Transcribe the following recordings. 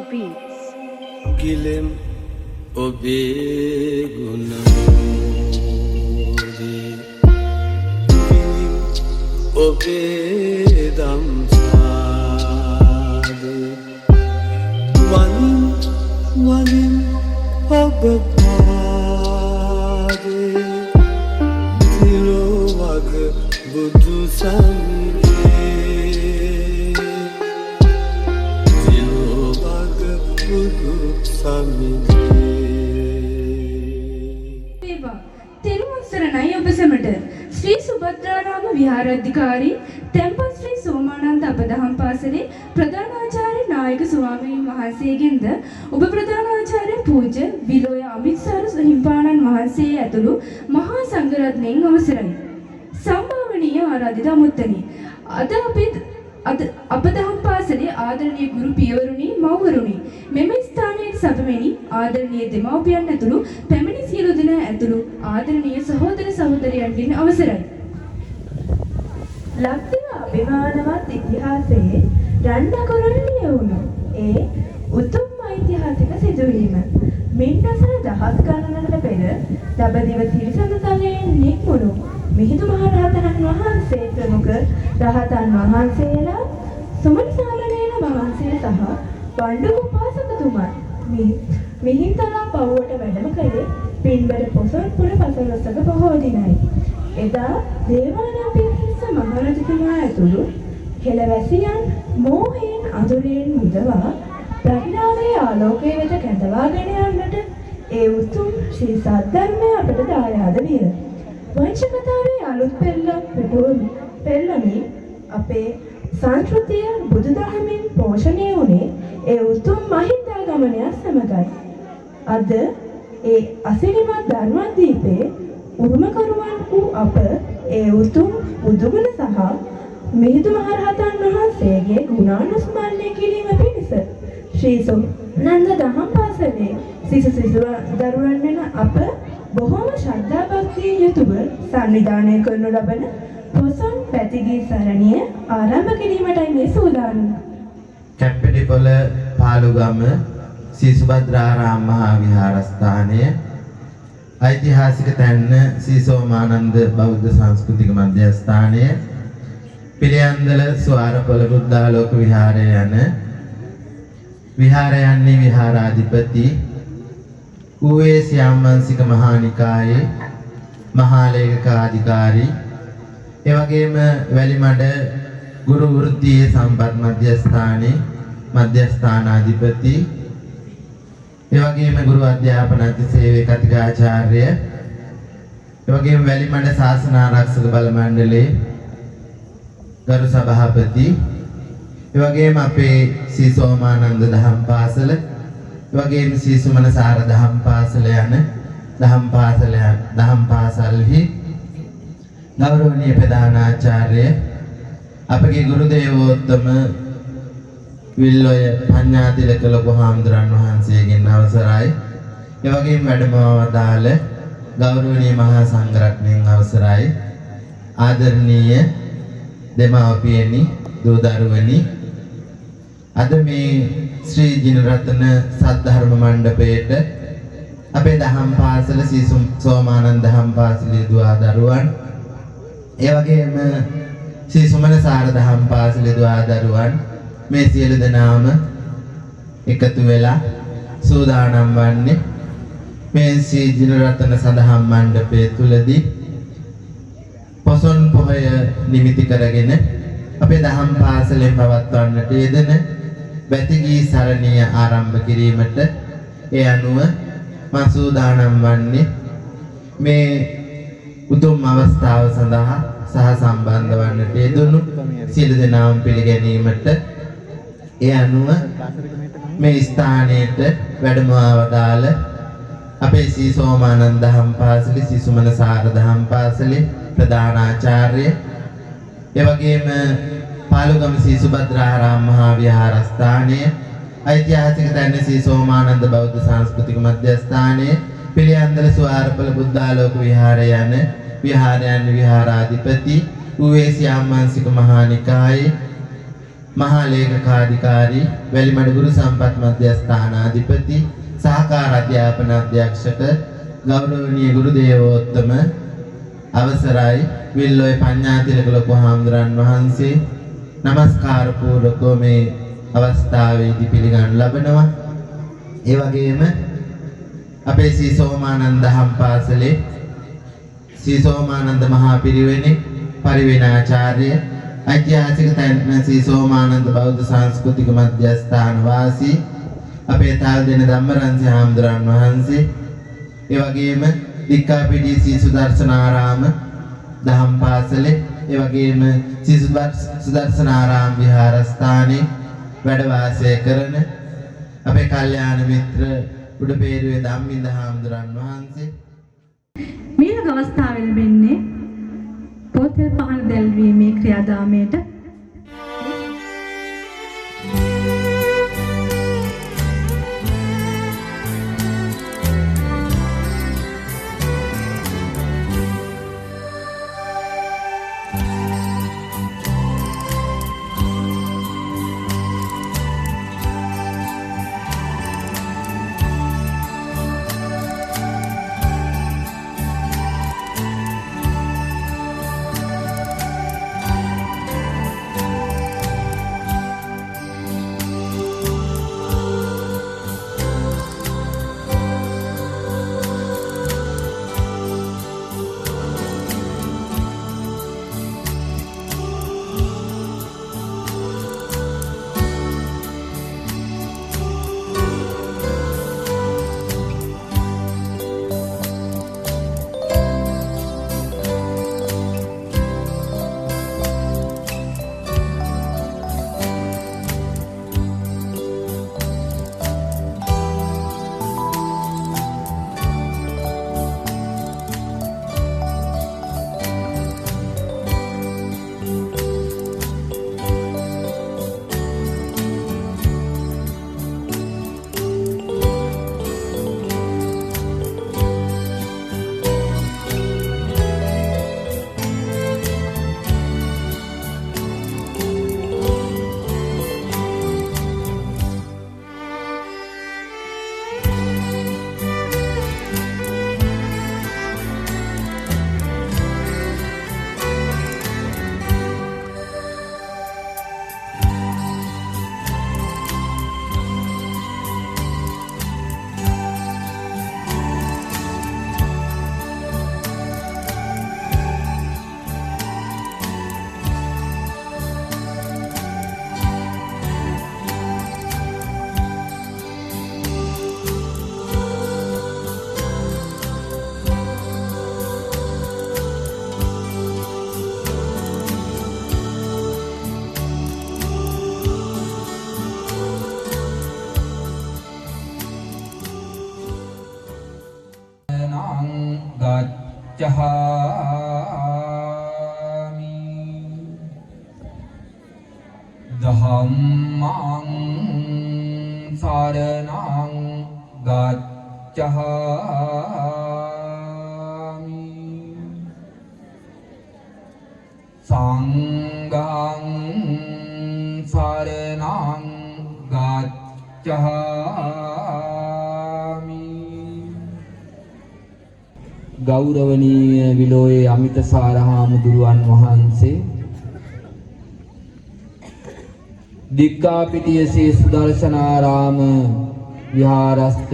Beats. Gilem obe guna obe damsade walin abade dilo wag budu sange dilo wag budu sange තෙරුවන් සරණයි ඔබ සැමට. ශ්‍රී සුභද්‍රාරාම විහාරාධිකාරී තැන්පත් ශ්‍රී සෝමානන්ද අපදහම් පාසලේ ප්‍රධානාචාර්ය නායක ස්වාමීන් වහන්සේගෙන්ද ඔබ ප්‍රධානාචාර්ය පූජ්‍ය විලෝය අමිත්සාර හිමිපාණන් වහන්සේ ඇතුළු මහා සංඝරත්නයන් අවසරයි. සම්භාවනීය ආරාධිත අමුත්තනි. අද අපදහම් පාසලේ ආදරණීය ගුරු පියවරුනි මව්වරුනි මෙම ස්ථානයේ සැපමෙනි ආදරණීය දෙමව්පියන් ඇතුළු පැමිණි සියලු දෙනා ඇතුළු ආදරණීය සහෝදර සහෝදරයන්ගෙන් අවසරයි. ලක්දිව අභිමානවත් ඉතිහාසයේ රණ්ඩකරණීය වුණු ඒ උතුම් ඓතිහාසික සිදුවීම මින්දසර දහස් ගණනකට පෙර දඹදිව තිරිසන තලයෙන් නික්මුණු මිහිඳු මහරහතන් වහන්සේ ප්‍රමුඛ රහතන් වහන්සේලා සුමනසාරණේන වහන්සේ සහ වණ්ඩු උපාසකතුමන් මිහින්තලා පවුවට වැඩම කළේ පින්බර පොසොන්පුර පසළොස්වක පොහෝ දිනයි. එදා දේවානම්පියතිස්ස මහරජතුමා ඇතුළු හෙළවැසියන් මෝහයෙන් අඳුරෙන් මුදවා ප්‍රඥාවේ ආලෝකයේ වෙත කැඳවාගෙන යන්නට ඒ උතුම් ශ්‍රී සද්ධර්මය අපට දායාද විය. වංශකතාවේ අලුත් පෙරළමින් අපේ සංස්කෘතිය බුදුදහමින් පෝෂණය වුණේ ඒ උතුම් මහින්දාගමනය සමගයි. අද ඒ අසිරිමත් ධර්මදීපේ උරුමකරුවන් වූ අප ඒ උතුම් බුදුගුණ සහ මිහිඳු මහරහතන් වහන්සේගේ ගුණානුස්මරණය කිරීම පිණිස ශ්‍රී සෝමනන්ද දහම් පාසලේ සිසු දරුවන් වෙන අප බොහෝම ශ්‍රද්ධා භක්තියෙන් යුතුව සංවිධානය කරනු ලබන පොසොන් පැතිගී සරණිය ආරම්භ කිරීමටයි මේ සූදානම. කැප්පෙටිපොළ පාලුගම ශ්‍රී සුභද්‍රාරාම මහා විහාරස්ථානය ඓතිහාසික තැන්න ශ්‍රී සෝමානන්ද බෞද්ධ සංස්කෘතික මධ්‍යස්ථානය පිළියන්දල ස්වාරපොළ බුද්ධාලෝක විහාරය යන විහාරයන්හි විහාරාධිපති ඌවේ සියම්වංශික මහා නිකායේ මහා ලේකකාධිකාරී එවැගේම වැලිමඩ ගුරු වෘත්තීය සම්පත් මධ්‍යස්ථානයේ මධ්‍යස්ථානාධිපති එවැගේම ගුරු අධ්‍යාපන අධිසේවක කතිකාචාර්ය එවැගේම වැලිමඩ ශාසන ආරක්ෂක බල මණ්ඩලයේ ගරු සභාපති එවැගේම අපේ ශ්‍රී සෝමානන්ද දහම් පාසල එවැගේම ශ්‍රී සුමනසාර දහම් පාසල යන දහම් පාසල්හි ගෞරවනීය ප්‍රධානාචාර්ය අපගේ ගුරු දේවෝත්තම විල්ලොය පඤ්ඤාතිලක ලොකු හාමුදුරන් වහන්සේගෙන් අවසරයි. එවැගේම වැඩමවදාළ ගෞරවනීය මහා සංඝරත්නයන් අවසරයි. ආදරණීය දෙමාපියනි දූ දරුවනි අද මේ ශ්‍රී ජිනරත්න සද්ධර්ම මණ්ඩපයේට අපේ දහම් පාසල ශ්‍රී සෝමානන්ද දහම් පාසලේ දුවා දරුවන් ඒ වගේම ශ්‍රී සුමනසාර දහම් පාසලේ දුවා දරුවන් මේ සියලු දෙනාම එකතු වෙලා සූදානම් වන්නේ මේ ශ්‍රී ජිනරත්න සදහම් මණ්ඩපයේ තුලදී පොසොන් පොහොය නිමිති කරගෙන අපේ දහම් පාසලෙන් පවත්වන්නට යෙදෙන වැතිගී සරණිය ආරම්භ කිරීමට ඒ අනුව මා සූදානම් වන්නේ මේ උතුම් අවස්ථාව සඳහා සහ සම්බන්ධ වන්නට යෙදුණු සියලු දෙනාම පිළිගැනීමට ඒ අනුව මේ ස්ථානයට වැඩම වදාළ අපේ ශ්‍රී සෝමානන්ද දහම් පාසලේ ශ්‍රී සුමනසාර දහම් පාසලේ ප්‍රධානාචාර්ය එවැගේම පාලුගම ශ්‍රී සුභද්‍රාරාම මහා විහාරස්ථානයේ ඓතිහාසික තැන්න ශ්‍රී සෝමානන්ද බෞද්ධ සංස්කෘතික මධ්‍යස්ථානයේ පිළියන්දල ස්වාරපොළ බුද්ධාලෝක විහාරය යන විහාරයන් විහාරාධිපති ඌවේ සියම්වංශික මහා නිකායේ මහා ලේකකාධිකාරී වැලිමඩ ගුරු සම්පත් මධ්‍යස්ථානාධිපති සහකාර අධ්‍යාපන අධ්‍යක්ෂක ගෞරවනීය ගුරු දේවෝත්තම අවසරයි විල්ලෝය පඤ්ඤාතිලක ලොකු හාමුදුරන් වහන්සේ නමස්කාර පූර්වකව මේ අවස්ථාවේදී පිළිගනු ලබනවා. ඒ වගේම අපේ ශ්‍රී සෝමානන්ද හම්පාසලේ ශ්‍රී සෝමානන්ද මහා පිරිවෙනේ පරිවෙනාචාර්ය ඓතිහාසික තැන්න ශ්‍රී සෝමානන්ද බෞද්ධ සංස්කෘතික මධ්‍යස්ථාන වාසී අපේ තාල්දෙන ධම්මරන්සි හාමුදුරන් වහන්සේ ඒ වගේම දික්කාපිටිය ශ්‍රී සුදර්ශනාරාම දහම් පාසලේ ඒ වගේම ශ්‍රී සුදර්ශනාරාම විහාරස්ථානයේ වැඩ වාසය කරන අපේ කල්යාණ මිත්‍ර උඩපේරුවේ ධම්මින්ද හාමුදුරන් වහන්සේ මීළඟ අවස්ථාවේ ලැබෙන්නේ පොතල් පහන දැල්වීමේ ක්‍රියාදාමයට ගච්ඡාමි ධම්මං සරණං ගච්ඡාමි සංඝං සරණං ගච්ඡාමි ගෞරවනීය විලෝයේ අමිතසාර හාමුදුරුවන් වහන්සේ දික්කාපිටිය ශ්‍රී සුදර්ශනාරාම විහාරස්ථ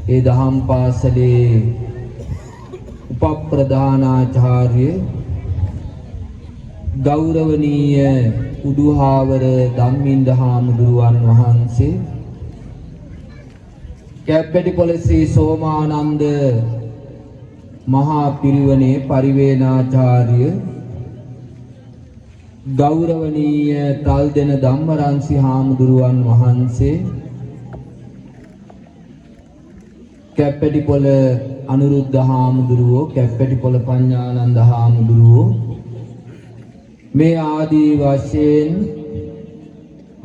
ඒ දහම් පාසලේ උපප්‍රධානාචාර්ය ගෞරවනීය උඩුහාවර ධම්මින්ද හාමුදුරුවන් වහන්සේ කැප්පෙටිපොළ ශ්‍රී සෝමානන්ද මහා පිරිවනේ පරිවේනාචාර්ය ගෞරවනීය තල්දෙන ධම්මරන්සි හාමුදුරුවන් වහන්සේ කැප්පෙටිපොළ අනුරුද්ධ හාමුදුරුවෝ කැප්පෙටිපොළ පඤ්ඤානන්ද හාමුදුරුවෝ මේ ආදී වශයෙන්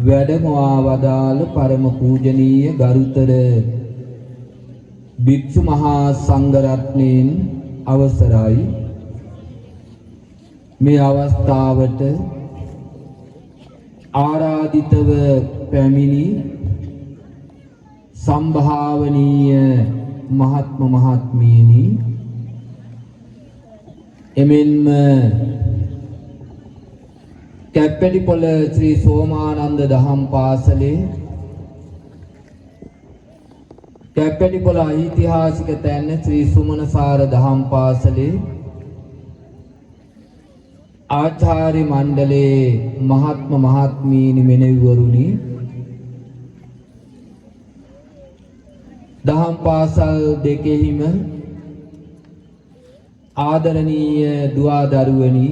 වැඩමවා වදාළ පරම පූජනීය ගරුතර භික්ෂු මහා සංඝරත්නයන් අවසරයි මේ අවස්ථාවට ආරාධිතව පැමිණි සම්භාවනීය මහත්ම මහත්මීනි එමෙන්ම කැප්පෙටිපොළ ශ්‍රී සෝමානන්ද දහම් පාසලේ කැප්පෙටිපොළ ඓතිහාසික තැන්න ශ්‍රී සුමනසාර දහම් පාසලේ ආචාර්ය මණ්ඩලයේ මහත්ම මහත්මීනි මෙනෙවිවරුනි දහම් පාසල් දෙකෙහිම ආදරණීය දුවා දරුවනි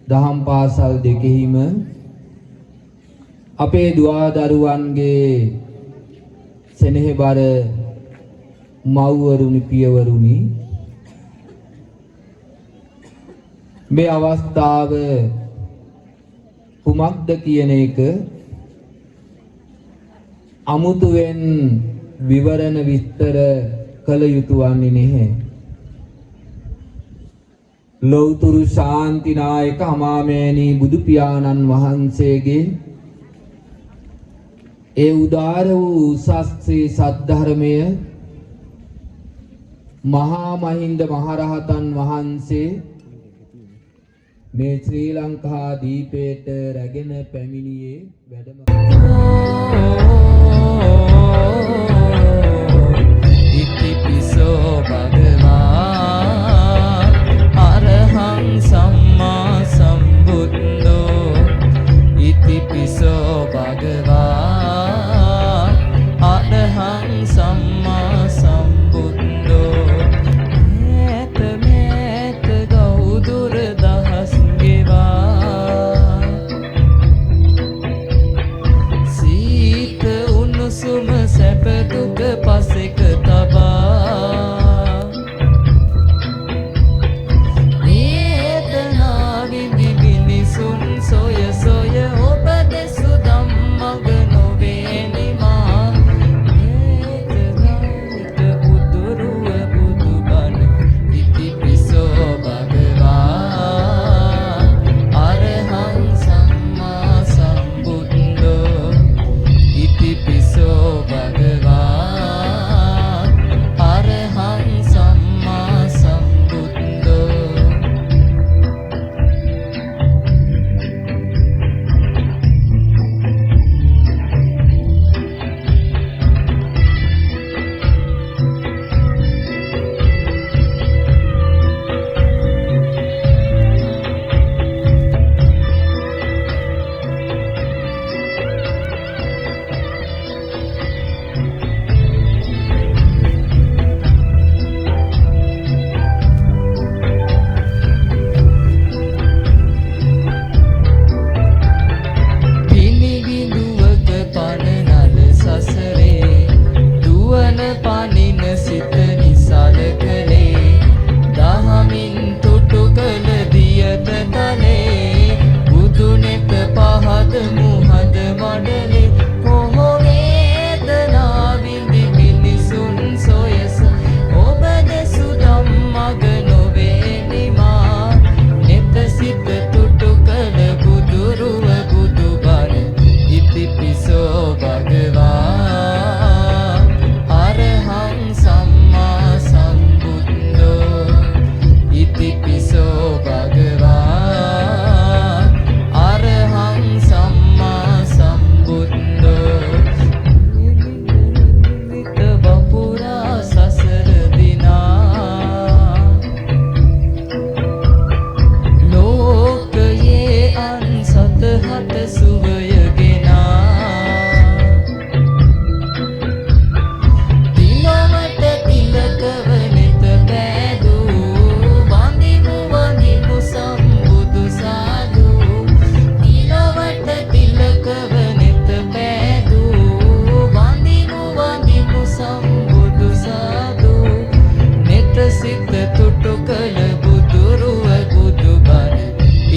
දහම් පාසල් දෙකෙහිම අපේ දුවා දරුවන්ගේ සෙනෙහබර මව්වරුනි පියවරුනි මේ අවස්ථාව කුමක්ද කියන එක අමුතුවෙන් විවරණ විස්තර කළ යුතු වන්නේ නැහැ. ලෞතුරු ශාන්තිනායක අමාමෑණී බුදු පියාණන් වහන්සේගේ ඒ උදාර වූ උසස් ශ්‍රී සද්ධර්මය මහා මහින්ද මහරහතන් වහන්සේ මේ ශ්‍රී ලංකා දීපේට රැගෙන පැමිණියේ වැඩම ඉතිපිසෝ භගවා අරහං සම්මා සම්බුද්ධෝ ඉතිපිසෝ භගවා අරහං සම්මා සම්බුද්ධෝ මේත මේත ගෞදුර දහස් ගෙවා සීත උණුසුම සැප දුක පසෙක තබා වේදනාවෙන් මිනිසුන් සොය සොය ඔබ දෙසු ධම්මග නොවේනිමා ඒතනාට බුදුරුව බුදුබණ ඉතිපිසෝ භගවා අරහං සම්මා සම්බුද්ධෝ ඉතිපිසෝ භගවා අරහං සම්මා සම්බුද්ධෝ පිනිබිඳුවක පන නල සසරේ දුවන පනින සිත නිසල කළේ දහමින් තුටු කළ දියත තලේ බුදු නෙත පහද මුහද මඩලේ කොහො වේදනාවින් මිනිසුන් සොයස ඔබ දෙසු ධම්මග නොවේනිමා නෙත සිත තුටු කළ බුදුරුව බුදුබණ ඉතිපිසෝ භගවා අරහං සම්මා සම්බුද්ධෝ ඉතිපිසෝ භගවා අරහං සම්මා සම්බුද්ධෝ නිත වපුරා සසර දිනා ලෝකයේ අන්සතහට සුවය ගෙනා තිලවට තිලකව නෙත පෑදූ වඳිමු වඳිමු සම්බුදු සාදු තිලවට තිලකව නෙත පෑදූ වඳිමු වඳිමු සම්බුදු සාදු නෙත සිත තුටු කළ බුදුරුව බුදුබණ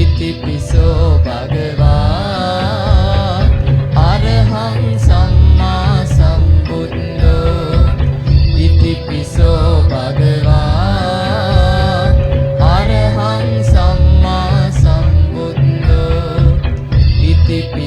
ඉතිපිසෝ භගවා අරහං සම්මා සම්බුද්ධෝ ඉතිපිසෝ භගවා අරහං සම්මා සම්බුද්ධෝ ඉතිපිසෝ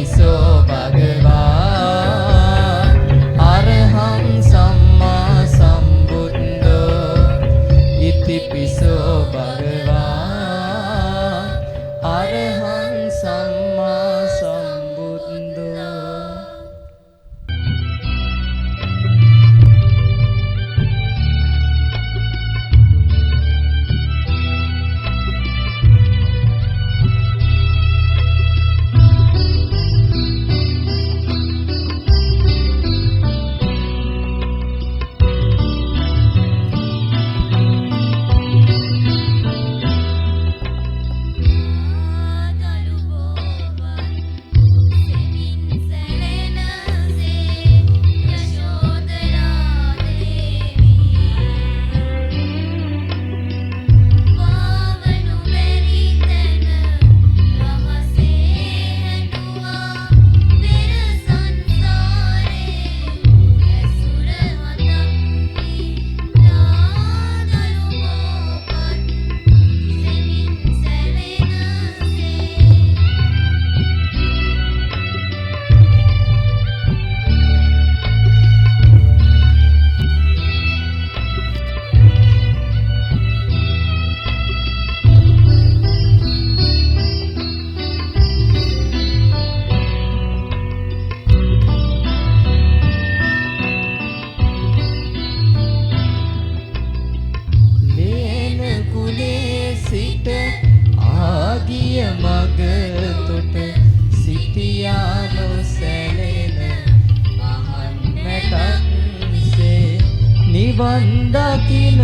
නිවන් දකින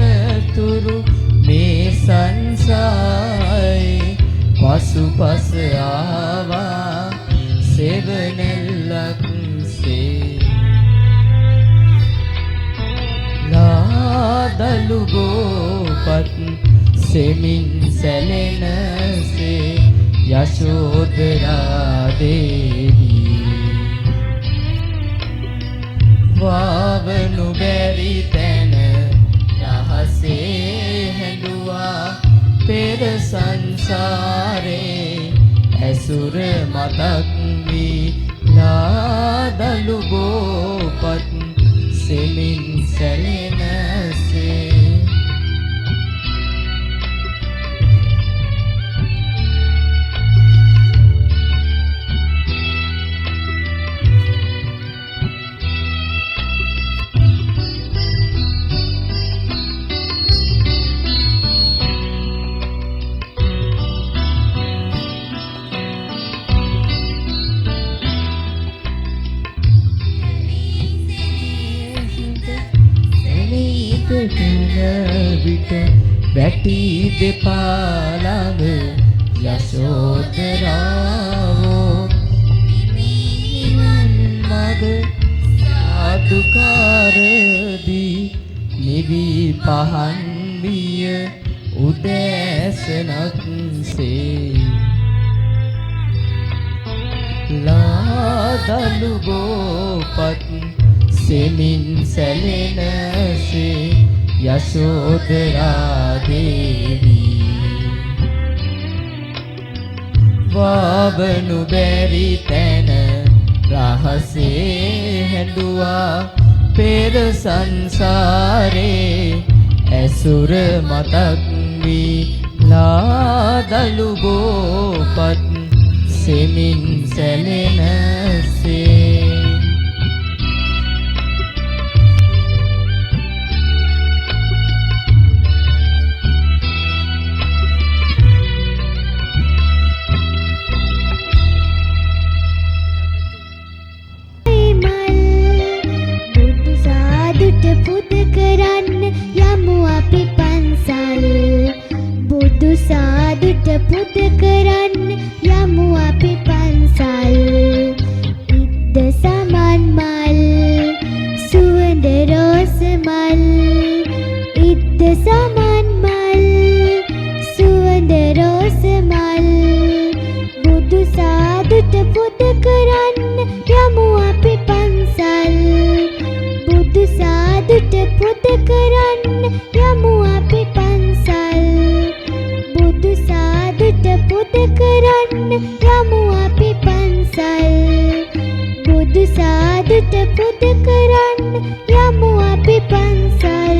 තුරු මේ සංසාරේ පසුපස ආවා සෙවණැල්ලක් සේ ලාදලු ගෝපත් සෙමින් සැලෙනසේ යශෝදරා දේවී වාවනු බැරි තැන රහසේ හැඬුවා පෙර සංසාරේ ඇසුර මතක් වී ලාදලු ගෝපත් සෙමින් සැලෙනසේ විට වැටි දෙපාලඟ යශෝදරාවෝ නිවන් මග සාදුකාරදී නිවි පහන් විය උදෑසනක් සේ ලාදලු ගෝපත් සෙමින් සැලෙනසේ යශෝදරා දේවී වාවනු බැරි තැන රහසේ හැඬුවා පෙර සංසාරේ ඇසුර මතක් වී ලාදලු ගෝපත් සෙමින් සැලෙනසේ සාදුට පුද කරන්න යමු අපි පන්සල් ඉද්ද සමන් මල් සුවඳ රෝස මල් ඉද්ද සමන් මල් සුවඳ රෝස මල් බුදු සාදුට පුද කරන්න යමු අපි පන්සල් බුදු සාදුට පුද කරන්න යමු අපි පන්සල් බුදු සාදුට පුද කරන්න යමු අපි පන්සල් බුදු සාදුට පුද කරන්න යමු අපි පන්සල්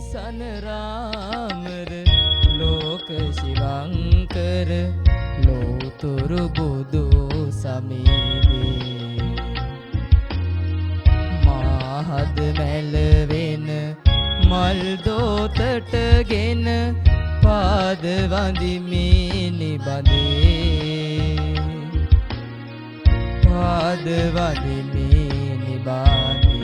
සනරාමර ලෝක ශිවංකර ලෝතුරු බුදු සමීදේ මාහද මැලවෙන මල් දෝතටගෙන පාද වඳිමි නිබඳේ පාද වඳිමි නිබඳේ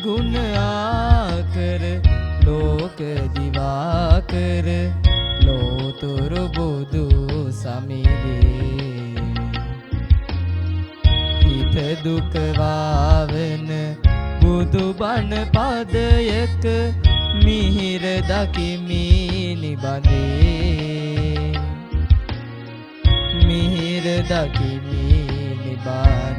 ගුණ ආකර ලෝක දිවාකර ලෝතුරු බුදු සමිදේ හිත දුක වාවන බුදු බණ පදයක මිහිර දකිමි නිබඳේ මිහිර දකිමි නිබඳේ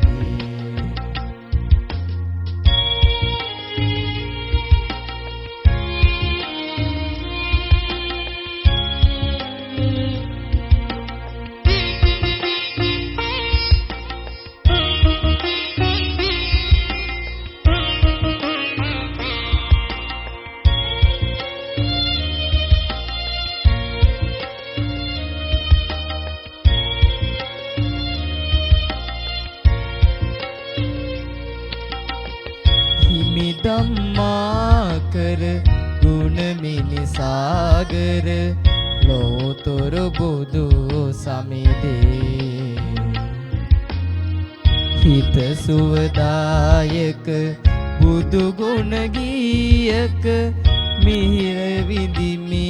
ධම්මාකර ගුණ මිනිසාගර ලෝතුරු බුදු සමිදේ හිත සුවදායක බුදු ගුණ ගීයක මිහිර විඳිමි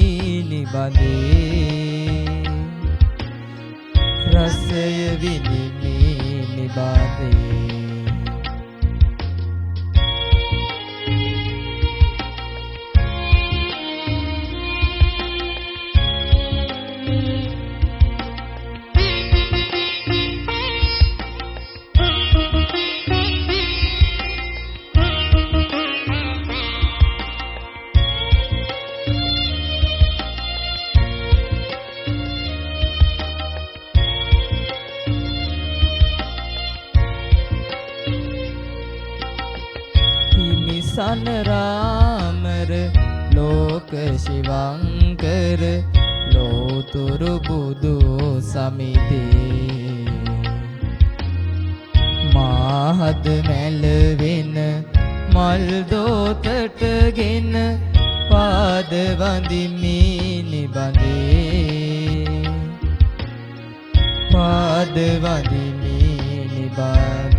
නිබඳේ රසය විඳිමි නිබඳේ සනරාමර ලෝක ශිවංකර ලෝතුරු බුදු සමිදේ මාහද මැලවෙන මල් දෝතටගෙන පාද වඳිමි නිබඳේ පාද වඳිමි නිබඳේ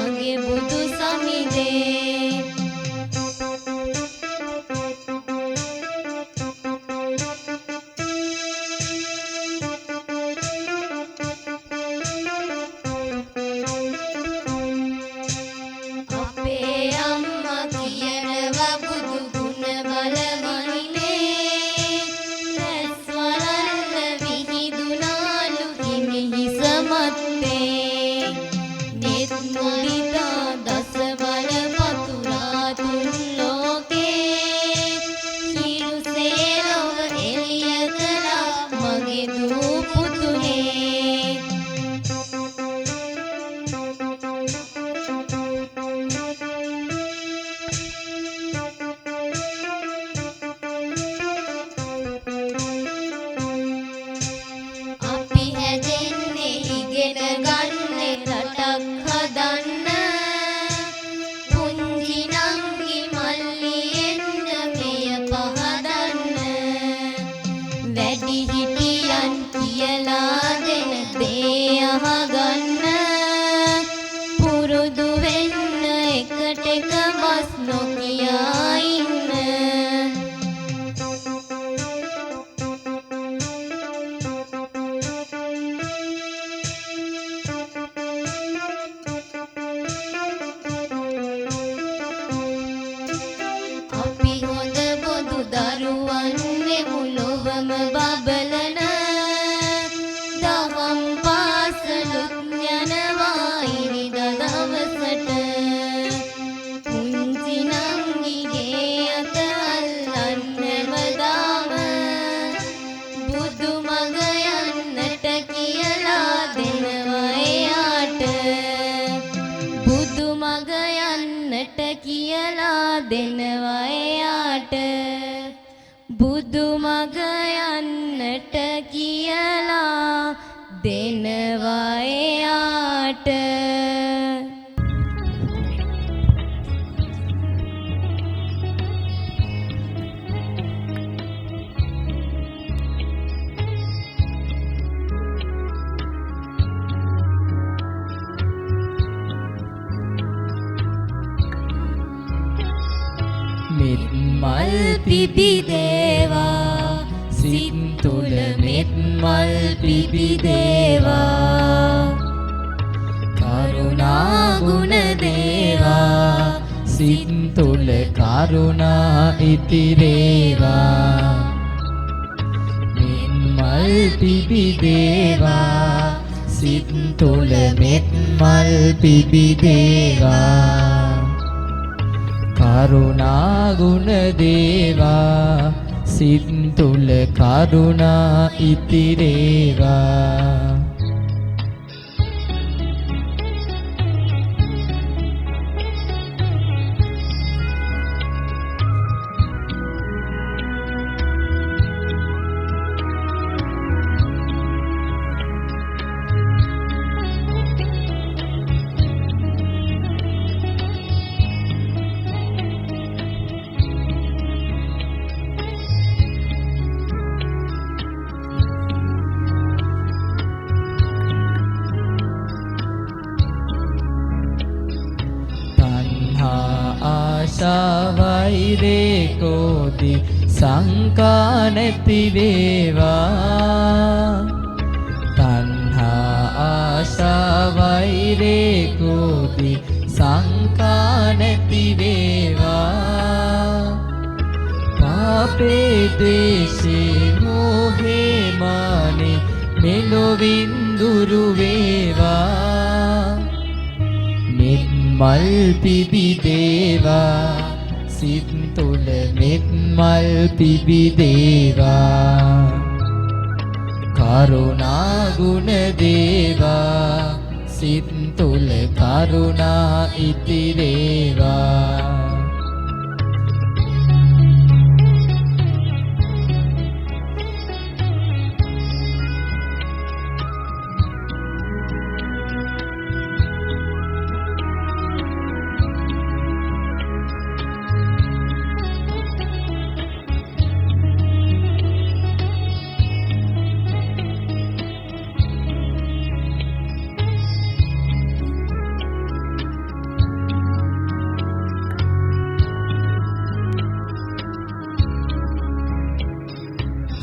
මගේ බුදු සමිදේ කියලා දෙනවා එයාට බුදු මග යන්නට කියලා දෙනවා එයාට මෙත් මල් පිබිදේවා සිත් තුල මෙත් මල් පිබිදේවා කරුණා ගුණ දේවා සිත් තුල කරුණා ඉතිරේවා මෙත් මල් පිබිදේවා සිත් තුල මෙත් මල් පිබිදේවා කරුණා ගුණ දේවා සිත් තුල කරුණා ඉතිරේවා වෛරේ කෝදි සංකා නැති වේවා තණ්හා ආශා වෛරේ කෝදි සංකා නැති වේවා පාපේ ද්වේෂේ මෝහේ මානේ මෙලොවින් දුරු වේවා මෙත් මල් පිබිදේවා සිත් තුල මෙත් මල් පිබිදේවා කරුණා ගුණ දේවා සිත් තුල කරුණා ඉතිරේවා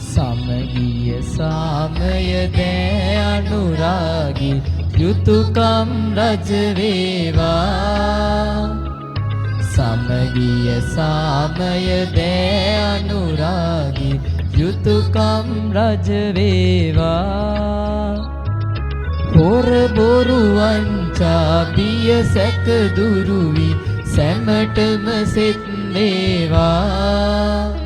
සමගිය සාමය දෑ අනුරාගී යුතුයකම් රජ වේවා සමගිය සාමය දෑ අනුරාගී යුතුයකම් රජ වේවා හොර බොරු වංචා බිය සැක දුරු වී සැමටම සෙත් වේවා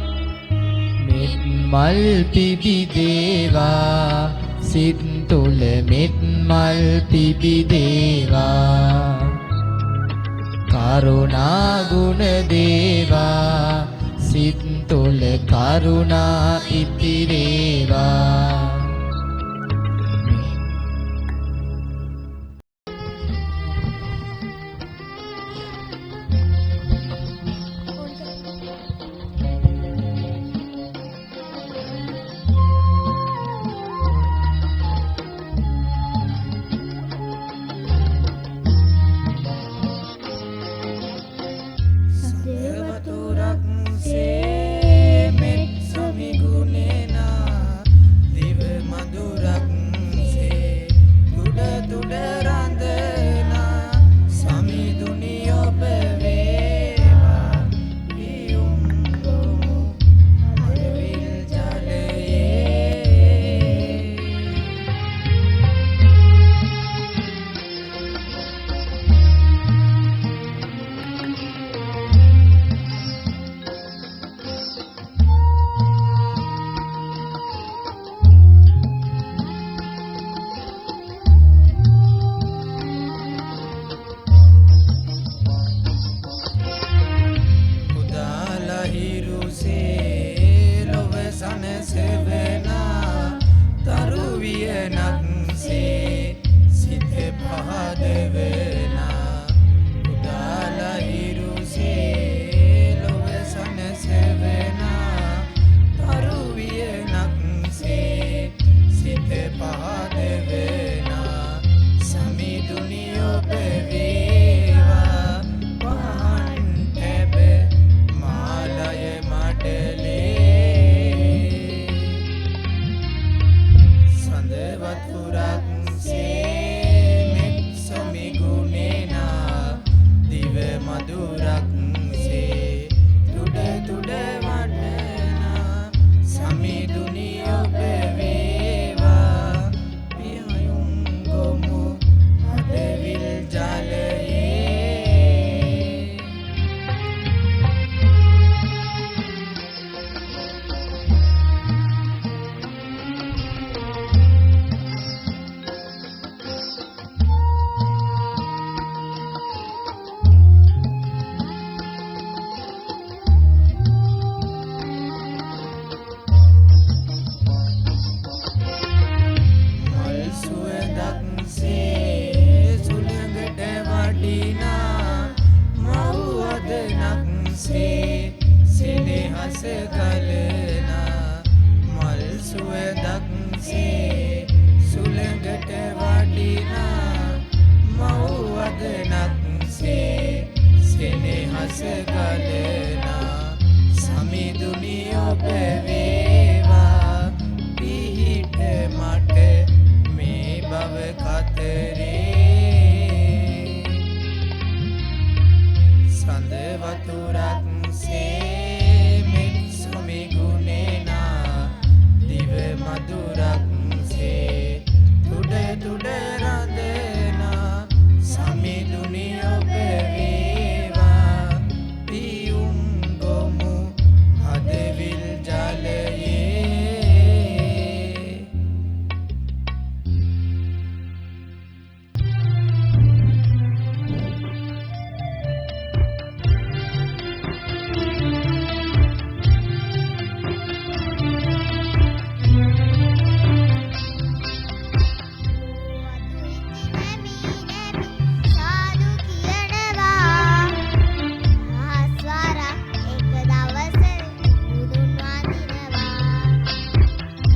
මල් පිබිදේවා සිත් තුල මෙත් මල් පිබිදේවා කරුණා ගුණ දේවා සිත් තුල කරුණා ඉතිරේවා මෙත් සමිගුණේනා දිව මස ගලනා සමිඳුනි ඔබ වේවා පිහිට මට මේ භව කතරේ සඳ වතුරක් සේ මෙත් සුමි ගුණේනා දිව මధుරක් සේ තුඩ තුඩ රඳනා සමිඳුනි ඔබ වේවා පියුම් ගොමු හදවිල් ජලයේ සාදු කියනවා ආස්වරක් එක දවස බුදුන් වඳිනවා සාදු කියනවා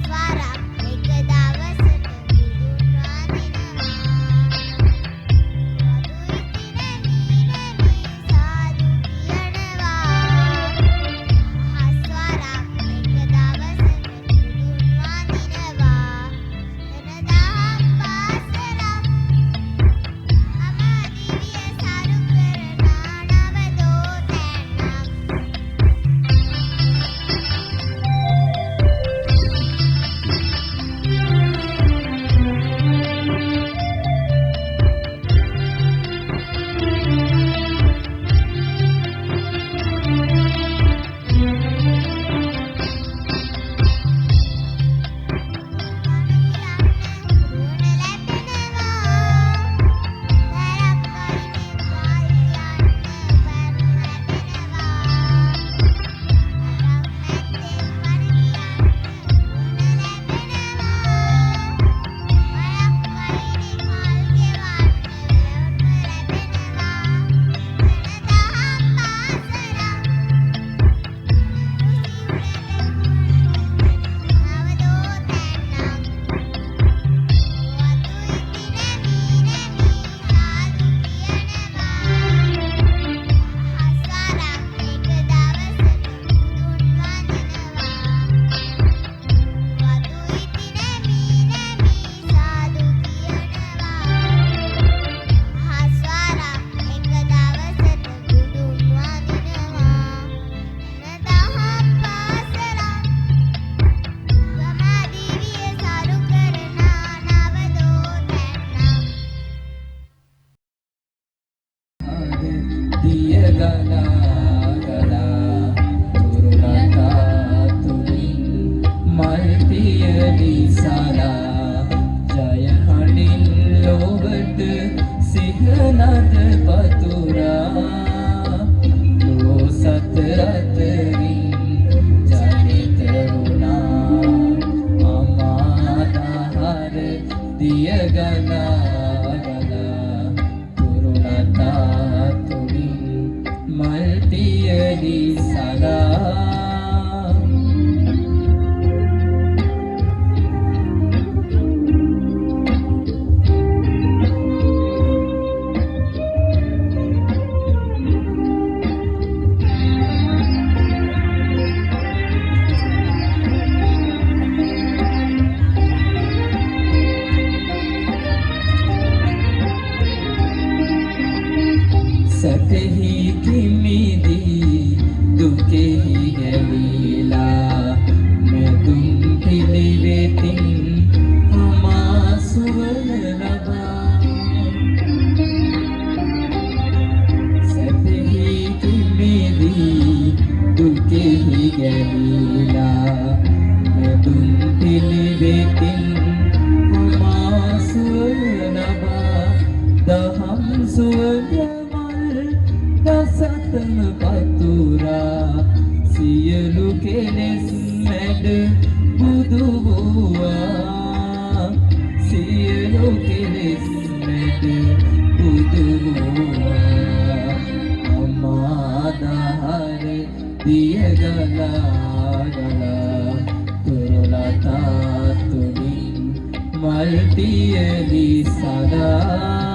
ආස්වරක් එක දවස බුදුන් වඳිනවා දරදහම් සලා තමාදිවිය සරු කරන නවදෝ දැන්නා සැපෙහි කිමිදී දුකෙහි ගැලීලා මෙතුම් පිළිවෙතින් අමාසුව ලබා සැපෙහි කිමිදී දුකෙහි ගැලීලා මෙතුම් පිළිවෙතින් අමාසුව ලබා දහම් සුවඳ මල් දසතම පතුරා සියලු කෙලෙස් මැඩ බුදු වූවා සියලු කෙලෙස් මැඩ බුදු වූවා අමාදහර දිය ගලා ගලා තුරලතා තුලින් මල් පියලි සදා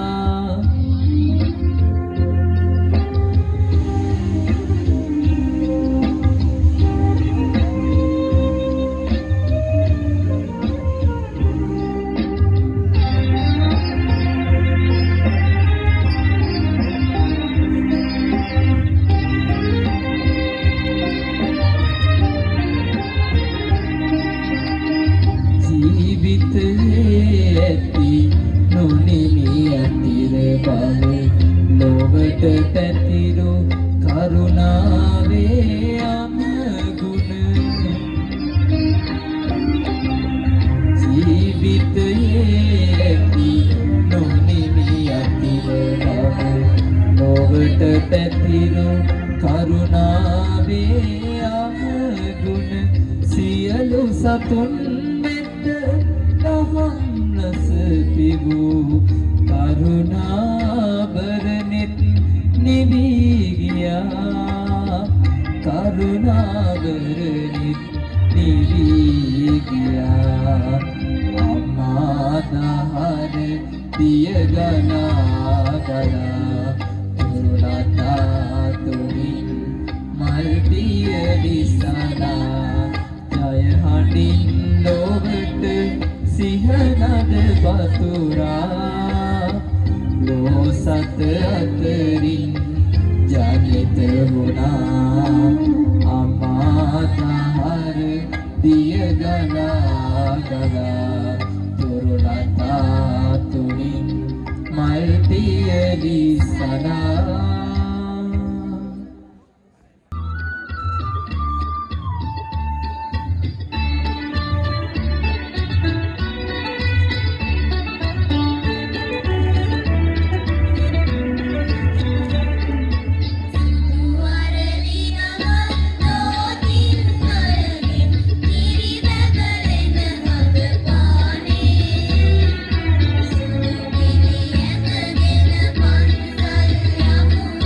ජීවිතයේ ඇති නොනිමි අතිර බව ලොවට පැතිරු කරුණාවේ අමගුණ ජීවිතයේ ඇති නොනිමි අතිර බව ලොවට පැතිරු කරුණාවේ අමගුණ සියලු සතුන් දහම්නස පිබූ කරුණාබරනෙත් නිවී ගියා කරුණාබරනෙත් නිවී ගියා අමාදහර දිය ගලා ගලා තුරලතා තුලින් මල් පියලි සදා ජය හඬින් ලොවට සිහනද පතුරා ලෝසත අතරින් ජනිත වුණා අමාදහර දිය ගලා ගලා තුරලතා තුලින් මල් පියලි සදා Thank you.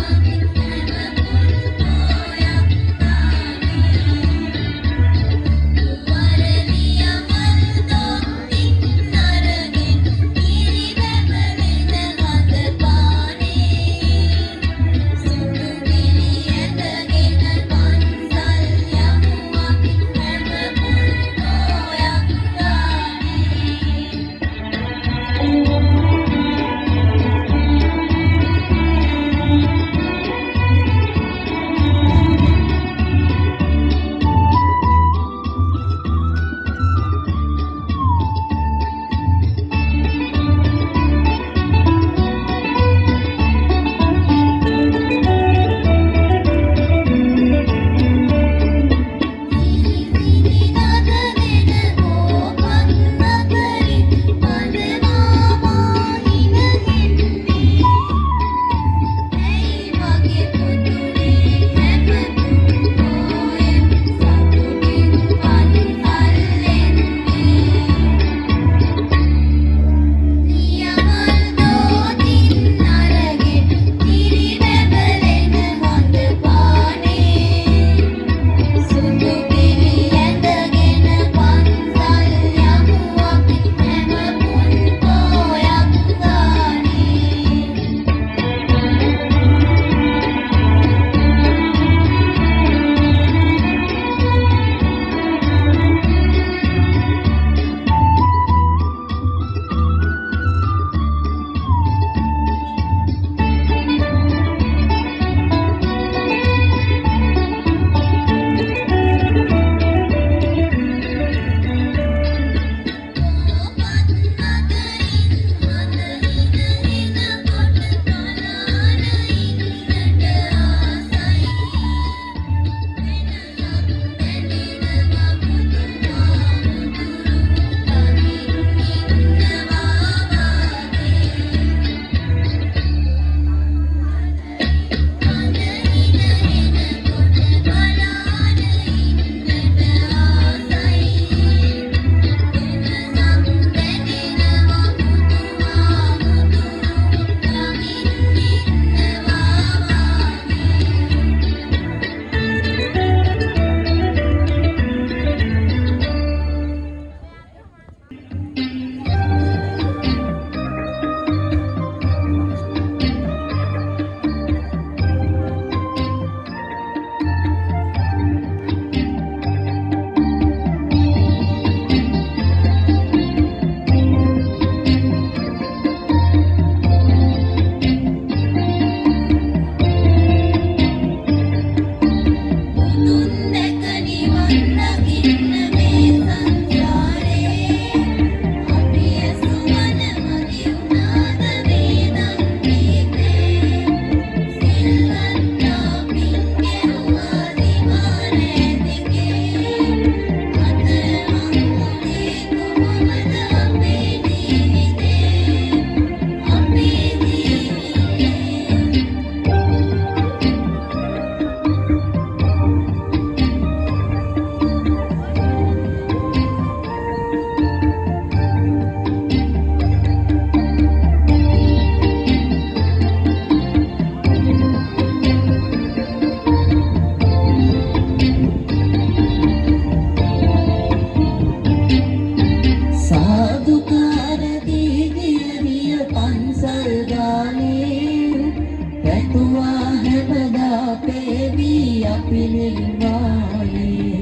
අපි නිර්මාණේ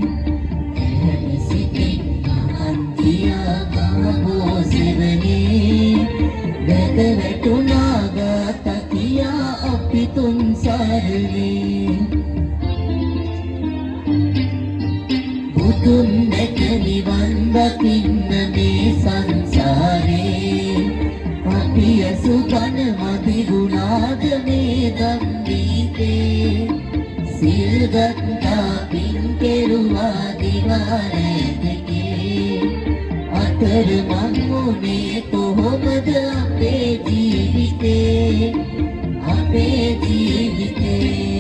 එහෙම සිටින් අන්තියා ගාවෝ සෙවනේ වැද වැටුණා ගත කියා අපි තුන් සරණේ බුදුන් දැක නිවන් දකින්න මේ සංසාරේ අපි අසුබන මදි ගුණාද මේ දම්දීතේ සිල් ගත්තා පින් කෙරුවා දිවාරේ දෙකේ අතර මං උනේ කොහොමද අපේ ජීවිතේ අපේ ජීවිතේ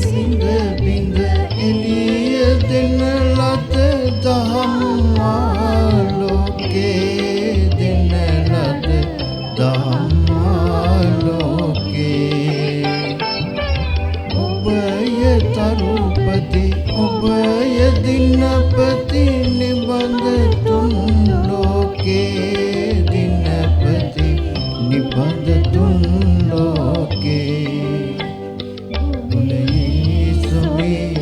සිඳ බිඳ එළිය දෙන ලද දහම්මාලෝකේ දෙන ලද දහම්මාලෝකේ ඔබය තරුපති ඔබය දිනපති නිබඳ තුන් ලෝකේ දිනපති නිබඳ තුන් ලෝකේ ගුණයේ සමේ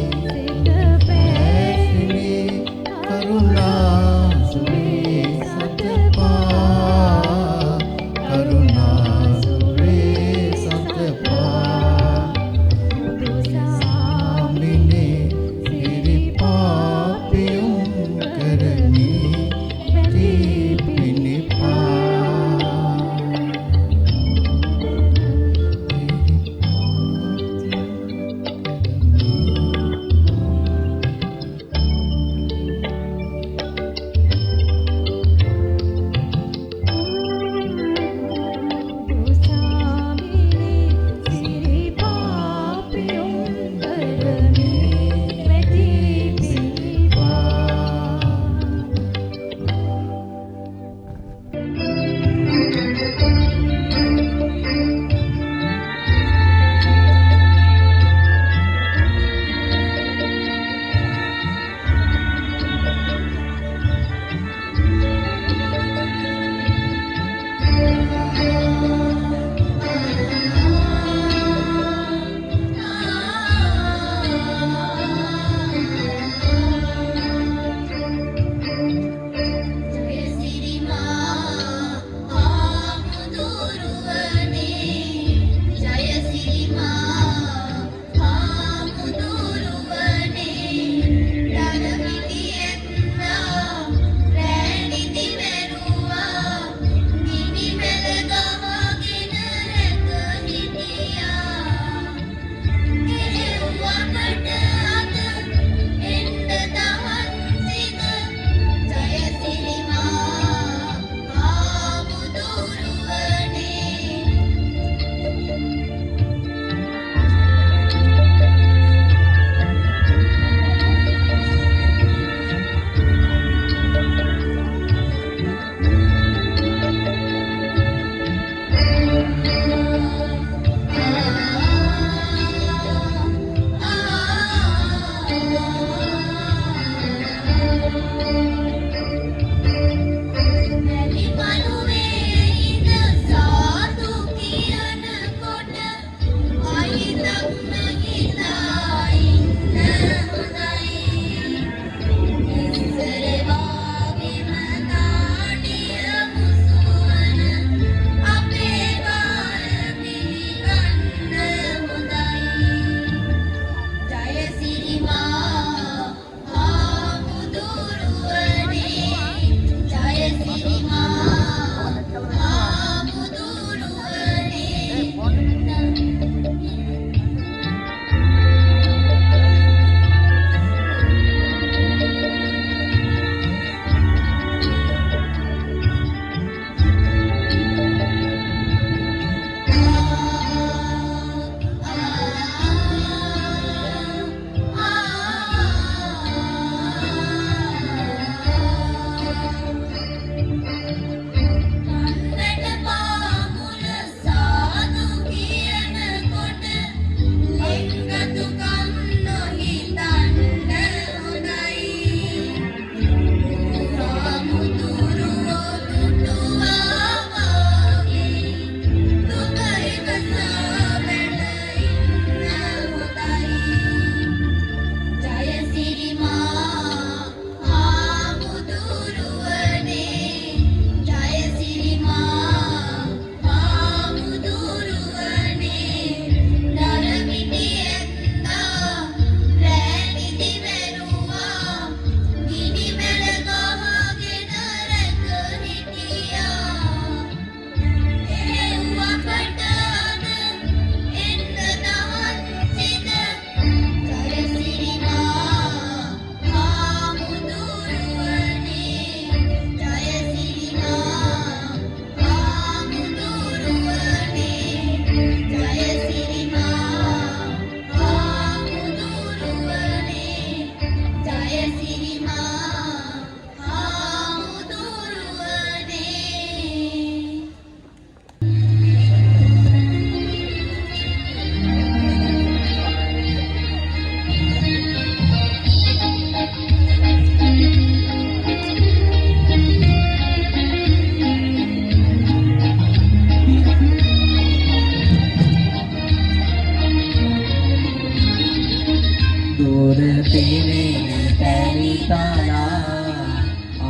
පෙනෙන තැනිතලා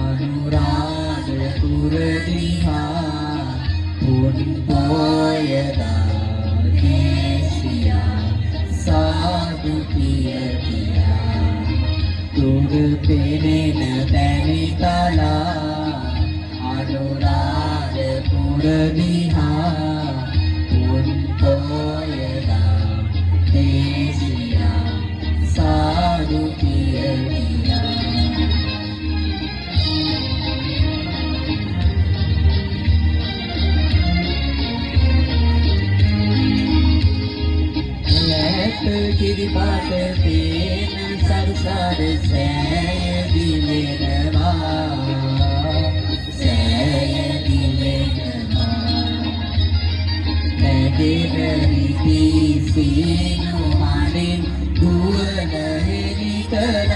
අනුරාධපුර දිහා පුන් පොයදා දේශියා සාදු කිය කියා දුර පෙනෙන තැනිතලා අනුරාධපුර දිහා පුන් පොයදා දේශියා සාදු කිය කියා කිරිපාට තේන සරසර සෑය දිවෙනවා සෑය දිවෙනවා නැගෙන රීති සීනු හරින් දුවන හෙලි කලා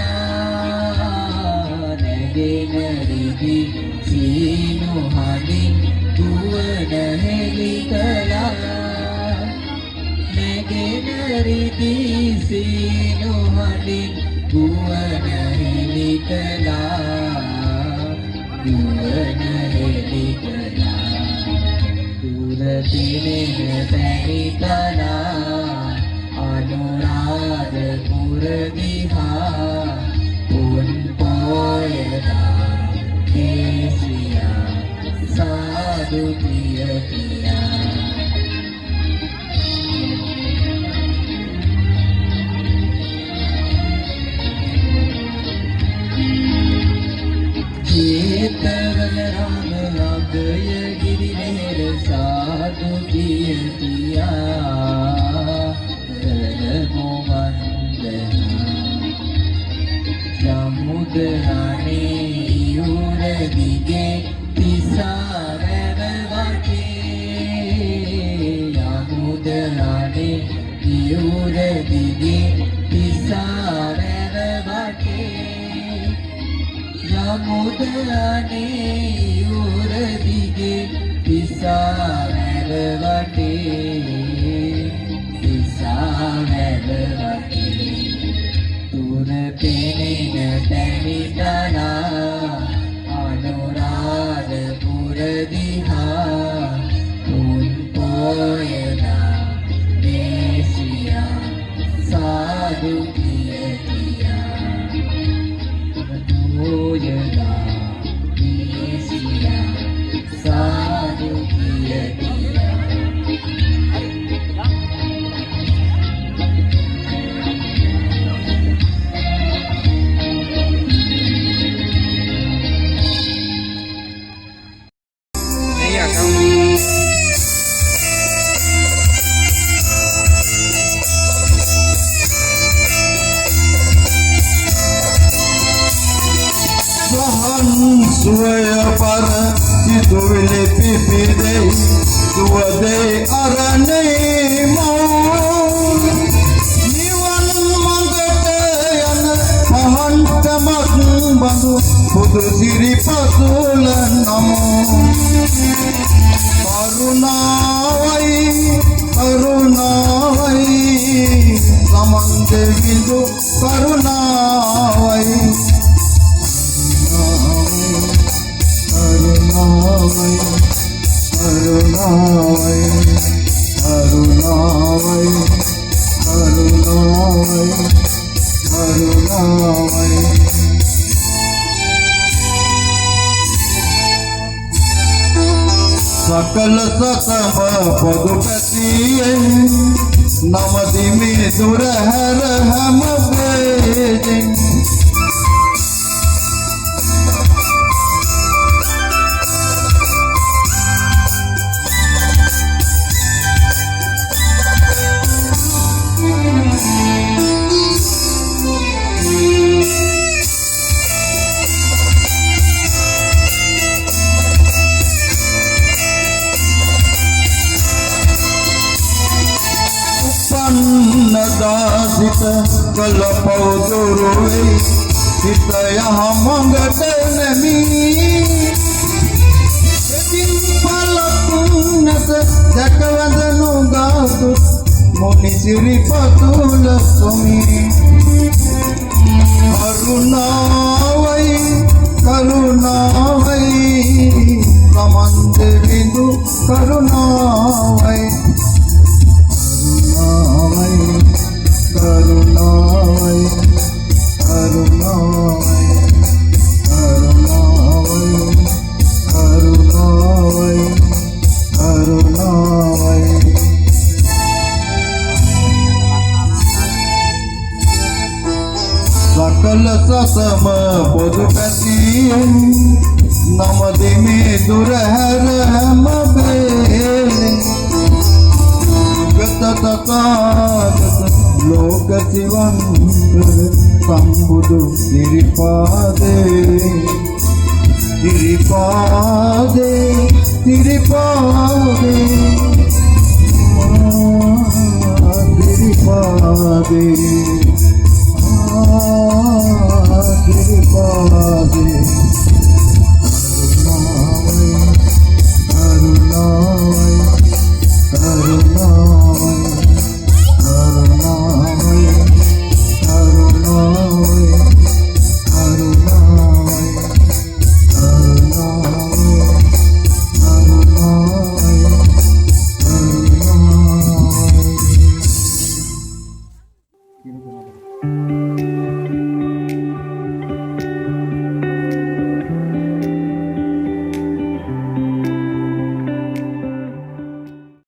නැගෙන රීති සීනු හරින් දුවන හෙලි කලා रीति सीनो हलिन गुवन हेलिकला दूर तिने तैनिकला अनुराधपुर दिहा पुन पोयदा केसिया साधु प्रिय किया चेतवन राम अगय गिरिनेर साधु किय किया करमो वंदना समुद्राने यूर दिगे तिसारन वाटे समुद्राने यूर दिगे तिसारन वाटे समुद्राने यूर दिगे पिसारन वाटे पिसारन वाटे दूर पेनेन तैनितला अनुराधपुर दिहा पुन पोयदा देशिया साधु किय किया पोयदा देशिया साधु किय किया Suaya para itu le pipi dei tua de arane mau niwan mangate yan pahan tamak bandu putu siri pasulan namo karunawai samante bindu karunawai Arunawai, Arunawai, Arunawai, Arunawai. Sakala satama padupatiye, namadimi durahara hamabedin. Sita kalapau durui sita yang manggat nami sedin palakun nasa jakawandanu gaut moni siri patula sumi කරුණාවයි කරුණාවයි සමන්ද බිඳු කරුණාවයි කරුණාවයි කරුණාවයි කරුණාවයි කරුණාවයි කරුණාවයි සකල සසම පොදු පැතියෙන් නම දෙමේ දුර හැර හැම බේලෙන් ගත තථාගත ලෝක සිවන්ත සම්බුදු සිරිපාදේ සිරිපාදේ සිරිපාදේ සිරිපාදේ සිරිපාදේ කරුණාවයි කරුණාවයි කරුණාවයි කරුණාවයි කරුණාවයි කරුණාවයි